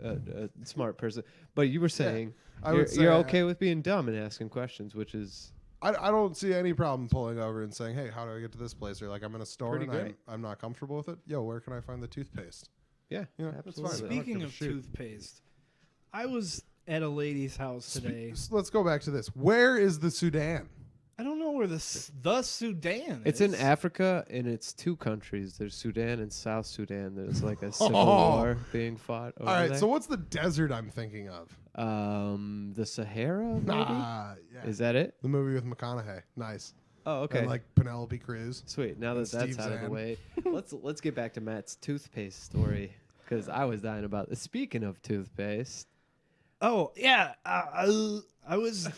a smart person. But you were saying I would say you're okay with being dumb and asking questions, which is I don't see any problem pulling over and saying, "Hey, how do I get to this place?" Or like, I'm in a store Pretty and great. I'm not comfortable with it. Yo, where can I find the toothpaste? yeah, Yeah, that's absolutely. fine. I don't Speaking give a of shit. toothpaste, I was at a lady's house today. Let's go back to this. Where is the Sudan? I don't know where the Sudan It's is. in Africa, and it's two countries. There's Sudan and South Sudan. There's like a civil Oh. war being fought over All right, there. so what's the desert I'm thinking of? The Sahara, maybe? Yeah. Is that it? The movie with McConaughey. Nice. Oh, okay. And like Penelope Cruz. Sweet. Now and that that's Steve out of the Zahn. way, let's get back to Matt's toothpaste story because I was dying about this. Speaking of toothpaste, Oh yeah, I was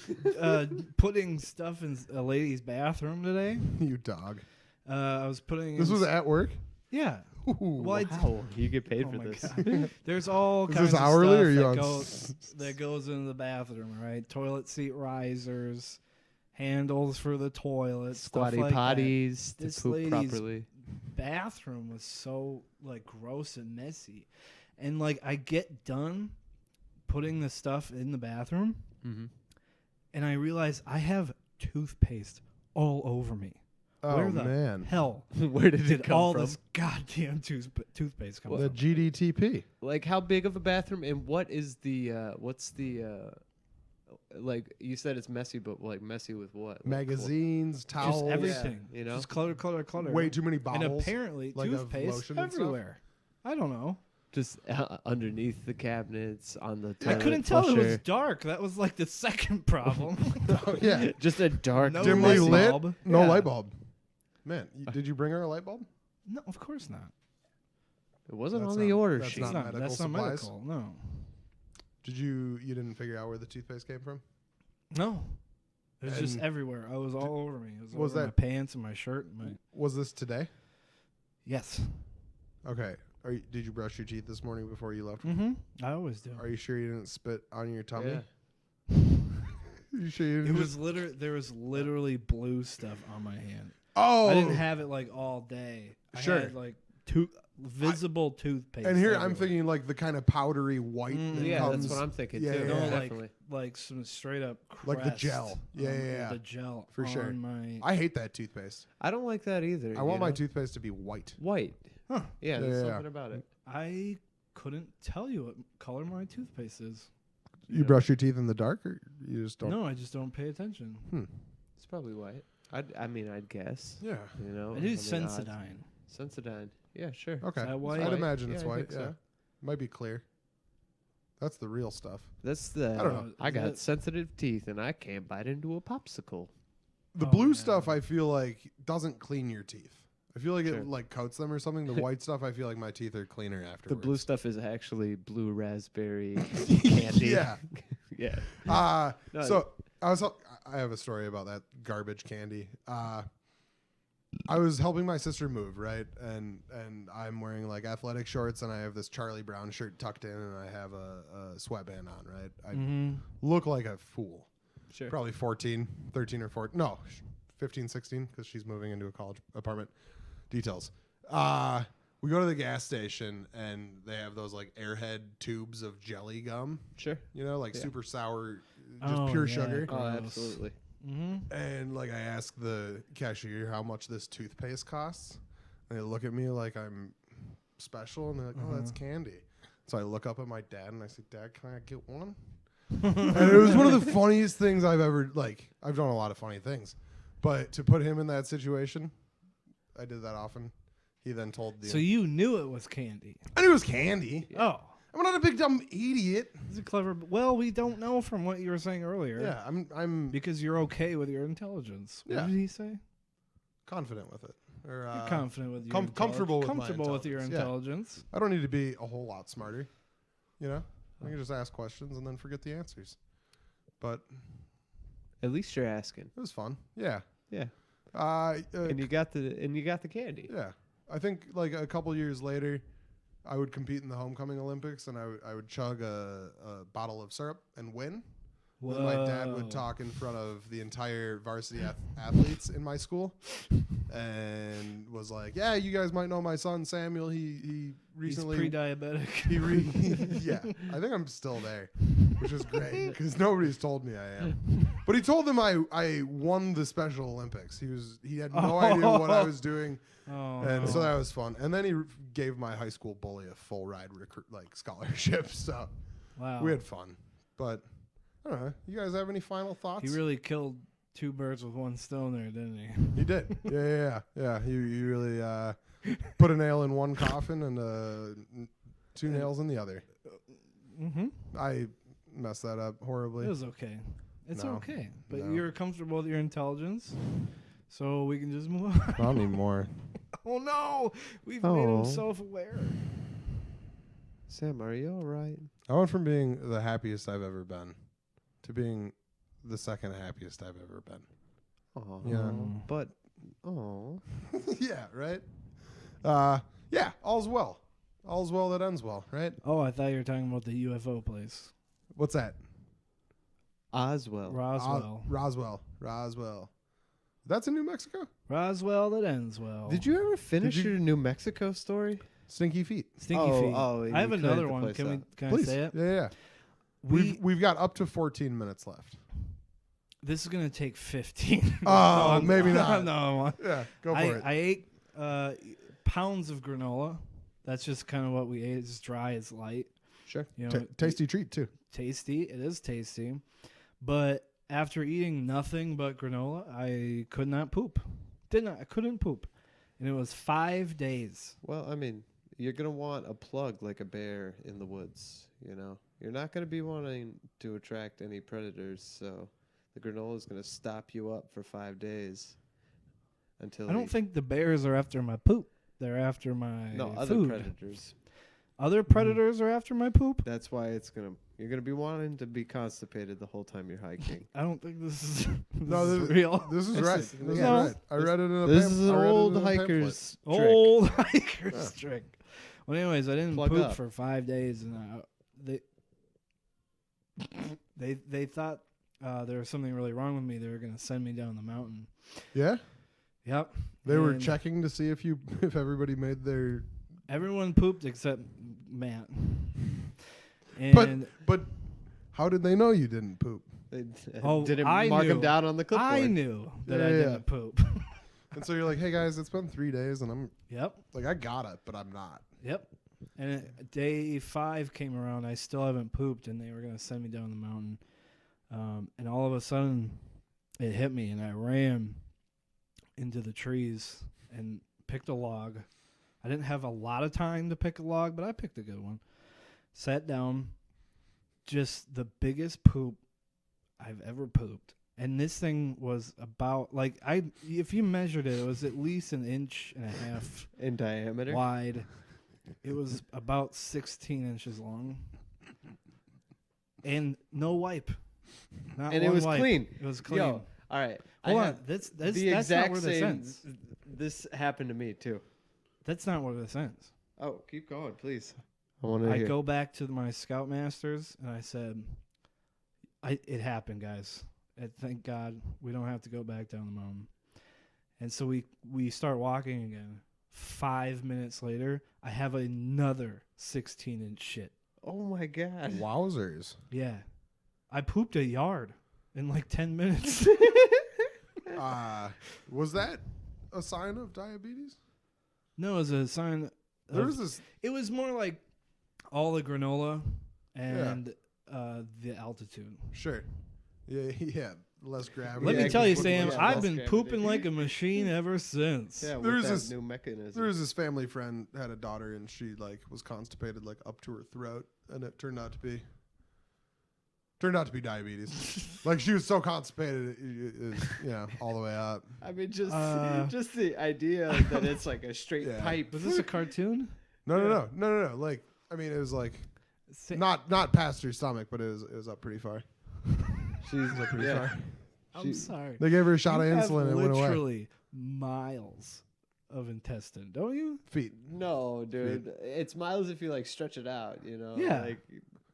putting stuff in a lady's bathroom today. You dog. I was putting. This was at work? yeah. Ooh. Well, I wow, you get paid Oh for my this. God. There's all Is kinds this of hourly stuff or you on that goes into the bathroom, right? Toilet seat risers, handles for the toilet, Squatty stuff like potties This to poop lady's- properly. that. Bathroom was so like gross and messy, and like I get done putting the stuff in the bathroom, Mm-hmm. and I realize I have toothpaste all over me. Oh, Where the man. hell Where did it did come all from? this goddamn toothpaste come The from? GDTP. Like, how big of a bathroom, and what is the like? You said it's messy, but like messy with what? Magazines, towels. Just everything. you know? Just clutter. Way too many And bottles. apparently, like, of toothpaste lotion and stuff? everywhere. I don't know. Just underneath the cabinets on the I toilet couldn't tell it was flusher. dark. That was like the second problem. Oh, yeah. Just a dark, No Dimly light lit. bulb. No Yeah. light bulb. Man, did you bring her a light bulb? No, of course not. It wasn't That's on the not- order that's sheet. not medical that's not supplies? medical. No. Did you didn't figure out where the toothpaste came from? No. It was just And everywhere. I was all over me. It was, was over my that- pants and my shirt. And my Was this today? yes. Okay. Did you brush your teeth this morning before you left? Mm-hmm. I always do. Are you sure you didn't spit on your tummy? Yeah. You sure you It didn't was there was literally blue stuff on my hand. Oh, I didn't have it like all day. Sure. I had like visible toothpaste. and here I'm everywhere. thinking like the kind of powdery white that Yeah, comes, that's what I'm thinking Yeah, too. yeah, No, yeah. Definitely. like some straight up Like the crest gel. Yeah, on- yeah, yeah. The gel For on sure. my I hate that toothpaste. I don't like that either. I want my know? toothpaste to be white. white. Huh. Yeah, Yeah, there's yeah. something about it. I couldn't tell you what color my toothpaste is. You brush your teeth in the dark, or you just don't? No, I just don't pay attention. It's probably white. I'd guess. Yeah. You know, I do odds. Sensodyne. Sensodyne. Yeah, sure. Okay. that white? I'd imagine Yeah, it's I white. think Yeah. so. Might be clear. That's the real stuff. That's the. I don't know. I Is got that- sensitive teeth, and I can't bite into a popsicle. The Oh, blue yeah. stuff I feel like doesn't clean your teeth. I feel like Sure. it like coats them or something. The white stuff I feel like my teeth are cleaner The afterwards. blue stuff is actually blue raspberry candy. Yeah. yeah. No, So I have a story about that garbage candy. I was helping my sister move, right? And I'm wearing like athletic shorts and I have this Charlie Brown shirt tucked in and I have a sweatband on, right? I Mm-hmm. look like a fool. Sure. Probably 13 or 14. No, 15, 16 because she's moving into a college apartment. Details. We go to the gas station and they have those like Airhead tubes of jelly gum, Sure. you know, like Yeah. super sour, just Oh, pure yeah. sugar. Oh, Gross. absolutely. Mm-hmm. And like I ask the cashier how much this toothpaste costs, and they look at me like I'm special, and they're like, "Oh, that's candy." So I look up at my dad and I say, "Dad, can I get one?" And it was one of the funniest things I've ever like. I've done a lot of funny things, but to put him in that situation, I did that often. He then told the So you knew it was candy. I knew it was candy. Oh, I'm not a big dumb idiot. this is clever. Well, we don't know from what you were saying earlier. Yeah, I'm Because you're okay with your intelligence. What Yeah. did he say? confident with it. Or You're confident with your comfortable with my comfortable with your intelligence. intelligence. I don't need to be a whole lot smarter. You know, I can just ask questions and then forget the answers. But At least you're asking. it was fun. Yeah. Yeah. And And you got the candy. yeah. I think like a couple years later, I would compete in the homecoming Olympics and I would chug a bottle of syrup and win. when my dad Whoa. would talk in front of the entire varsity athletes in my school, and was like, "Yeah, you guys might know my son Samuel. He recently He's pre-diabetic. yeah, I think I'm still there, which is great because nobody's told me I am. But he told them I won the Special Olympics. He had no idea what I was doing, and so that was fun. And then he gave my high school bully a full ride scholarship. So Wow. we had fun. But I don't know. You guys have any final thoughts? He really killed 2 birds with 1 stone there, didn't he? He did. Yeah. He really put a nail in one coffin and 2 nails in the other. Mm-hmm. I messed that up horribly. It was okay. It's No. okay. But No. you're comfortable with your intelligence, so we can just move on. I don't need more. Oh, no. We've made him Oh. self-aware. Sam, are you all right? I went from being the happiest I've ever been to being the second happiest I've ever been. Oh, Yeah. but Yeah, right? Yeah, all's well. All's well that ends well, right? Oh, I thought you were talking about the UFO place. What's that? Oswell. Roswell. Roswell. That's in New Mexico? Roswell that ends well. Did you ever finish Did you- your New Mexico story? Stinky Feet. Stinky Oh, Feet. oh, I have you another cleared the one. place out. Can I Please. say it? Yeah. We've got up to 14 minutes left. This is going to take 15. Oh, No, maybe not. No, Yeah, go for it. I ate pounds of granola. That's just kind of what we ate. It's dry, it's light. Sure. You know, Tasty treat, too. Tasty. It is tasty. But after eating nothing but granola, I could not poop. I couldn't poop. And it was 5 days. Well, I mean, you're going to want a plug like a bear in the woods, you know? You're not going to be wanting to attract any predators, so the granola is going to stop you up for 5 days until I don't think the bears are after my poop. They're after my other food. predators. Other predators are after my poop? That's why you're going to be wanting to be constipated the whole time you're hiking. I don't think this is, No, this is real. This is This right. is- This is No. right. I read it in a This is an I read it old in a pamphlet. hiker's trick. Old hiker's trick. Well, anyways, I didn't Plug poop up. for 5 days, and they thought there was something really wrong with me. They were going to send me down the mountain. Yeah? Yep. They were And checking to see if everybody made their... Everyone pooped except Matt. And But how did they know you didn't poop? They Oh, didn't I mark knew. him down on the clipboard. I knew that I Yeah. didn't poop. And so you're like, hey, guys, it's been 3 days, and I'm Yep. like, I got it, but I'm not. Yep. And day 5 came around. I still haven't pooped, and they were going to send me down the mountain. And all of a sudden, it hit me, and I ran into the trees and picked a log. I didn't have a lot of time to pick a log, but I picked a good one. Sat down. Just the biggest poop I've ever pooped. And this thing was about, if you measured it, it was at least 1.5 inches In diameter? wide. It was about 16 inches long. And no wipe. Not And it one was wipe. clean. It was clean. Yo, all right. Hold I on. had That's the not exact where this same. ends. This happened to me, too. That's not where this ends. Oh, keep going, please. I want to I hear. go back to my scoutmasters and I said, it happened, guys. And thank God we don't have to go back down the mountain. And so we start walking again. 5 minutes later, I have another 16-inch shit. Oh, my God. Wowzers. Yeah. I pooped a yard in like 10 minutes. Was that a sign of diabetes? No, it was a sign. There was this... It was more like all the granola and the altitude. Sure. Yeah. Less gravity. Let me Yeah, tell you, good Sam, point. I've less been gravity. pooping like a machine ever since. Yeah, There's with that this- new mechanism. There was this family friend had a daughter, and she was constipated up to her throat, and it turned out to be diabetes. She was so constipated, it all the way up. I mean, just the idea that it's like a straight Yeah. pipe. Was this a cartoon? No. It was Sa- not past her stomach, but it was up pretty far. She's It was up pretty yeah. far. I'm sorry. They gave her a shot You of have insulin and it went away. literally miles of intestine, don't you? Feet. No, dude. It's miles if you stretch it out, you know? Yeah.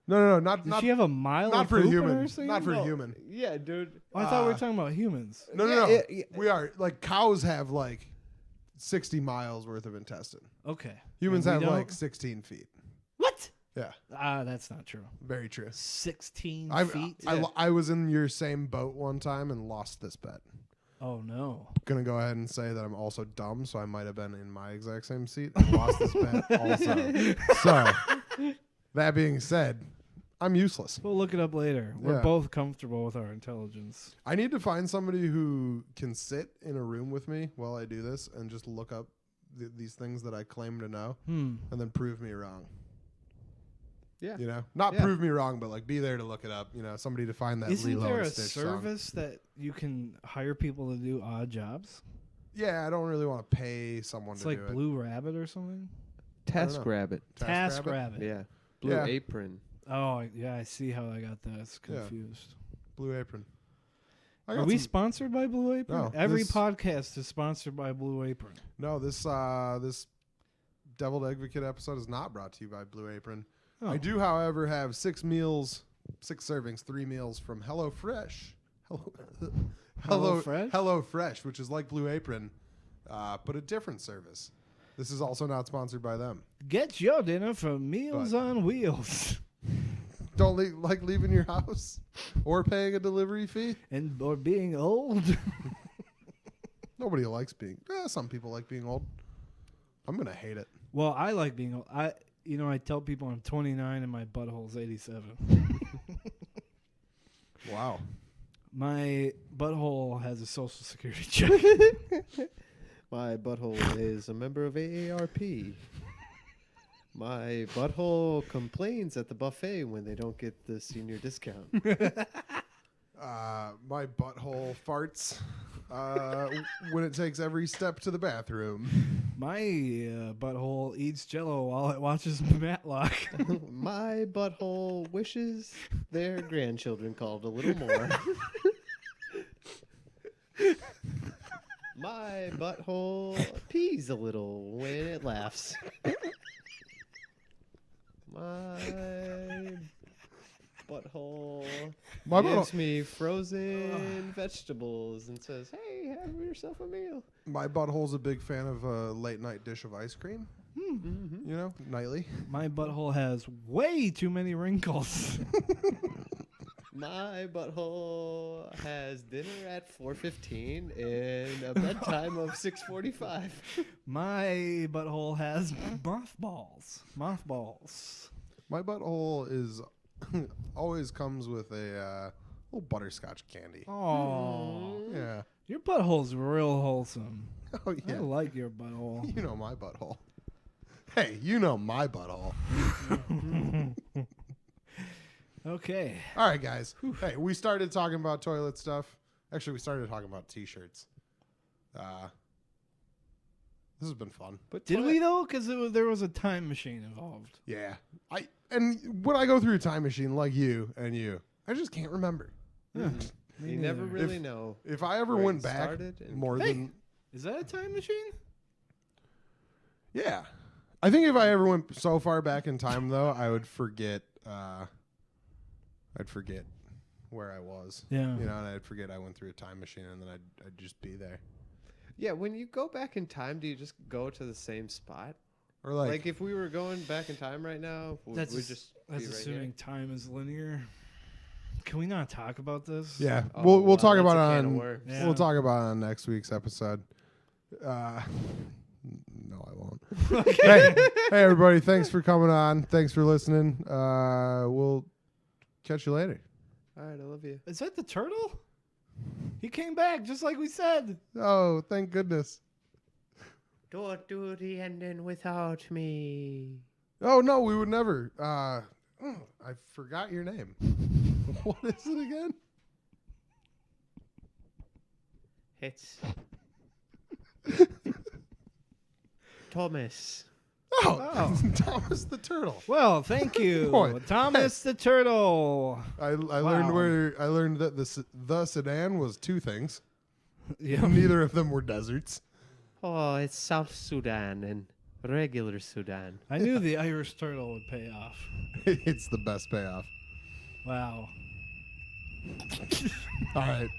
No, Did not she have a mile not of for a poop in human. her thing? Not for a No. human. Yeah, dude. Oh, I thought we were talking about humans. No. Yeah. We are like cows have like 60 miles worth of intestine. Okay. Humans And have we like don't? 16 feet. What? Yeah, That's not true. very true. 16 I, feet? I was in your same boat one time and lost this bet. Oh, no. Gonna go ahead and say that I'm also dumb, so I might have been in my exact same seat and lost this bet also. So, that being said, I'm useless. We'll look it up later. We're Yeah. both comfortable with our intelligence. I need to find somebody who can sit in a room with me while I do this and just look up these things that I claim to know and then prove me wrong. Yeah. You know, not Yeah. prove me wrong, but like be there to look it up. You know, somebody to find that Isn't Lilo there and a Stitch service song. that you can hire people to do odd jobs? Yeah, I don't really want to pay someone It's to like do Blue Rabbit or something? Task know. Rabbit. it. Task Rabbit. Yeah. Blue Yeah. Apron. Oh, yeah, I see how I got that. It's Yeah. confused. Blue Apron. I Are got we some- sponsored by Blue Apron? No, Every this- podcast is sponsored by Blue Apron. No, this Deviled Advocate episode is not brought to you by Blue Apron. Oh. I do, however, have 6 servings, 3 meals from HelloFresh. HelloFresh? HelloFresh, which is like Blue Apron, but a different service. This is also not sponsored by them. Get your dinner from Meals But- on Wheels. Don't like leaving your house or paying a delivery fee. And or being old. Nobody likes being. Some people like being old. I'm gonna hate it. Well, I like being old. I tell people I'm 29 and my butthole's 87. Wow. My butthole has a social security check. My butthole is a member of AARP. My butthole complains at the buffet when they don't get the senior discount. My butthole farts when it takes every step to the bathroom. My butthole eats Jello while it watches Matlock. My butthole wishes their grandchildren called a little more. My butthole pees a little when it laughs. My butthole My gives butthole, me frozen vegetables and says, "Hey, have yourself a meal." my butthole's a big fan of a late night dish of ice cream. Mm-hmm. You know, nightly. My butthole has way too many wrinkles. My butthole has dinner at 4:15 and a bedtime of 6:45. My butthole has mothballs. Mothballs. My butthole is always comes with a little butterscotch candy. Oh, Yeah. your butthole's real wholesome. Oh I yeah. like your butthole. You know my butthole. Hey, you know my butthole. Okay. All right, guys. Hey, we started talking about toilet stuff. Actually, we started talking about T-shirts. This has been fun. But Did we though? Because there was a time machine involved. Yeah. And when I go through a time machine like you, I just can't remember. Yeah. You never really know. If I ever Where went it back started and- more Hey. than Is that a time machine? yeah, I think if I ever went so far back in time though, I would forget. I'd forget where I was. Yeah. You know, and I'd forget I went through a time machine, and then I'd just be there. Yeah, when you go back in time, do you just go to the same spot? Or Like, if we were going back in time right now, would That's we just That's be right assuming here? time is linear. Can we not talk about this? yeah, Oh, we'll wow, talk that's about a it can of on worms. Yeah. we'll talk about it on next week's episode. No, I won't. hey, everybody! Thanks for coming on. Thanks for listening. We'll catch you later. All right, I love you. Is that the turtle? He came back just like we said. Oh, thank goodness. Don't do the ending without me. Oh no, we would never. I forgot your name. What is it again? It's Thomas. Oh, Thomas the Turtle. Well, thank you, Boy. Thomas the turtle. I learned that the Sudan was two things. Yeah. Neither of them were deserts. Oh, it's South Sudan and Regular Sudan. I knew the Irish turtle would pay off. It's the best payoff. Wow. All right.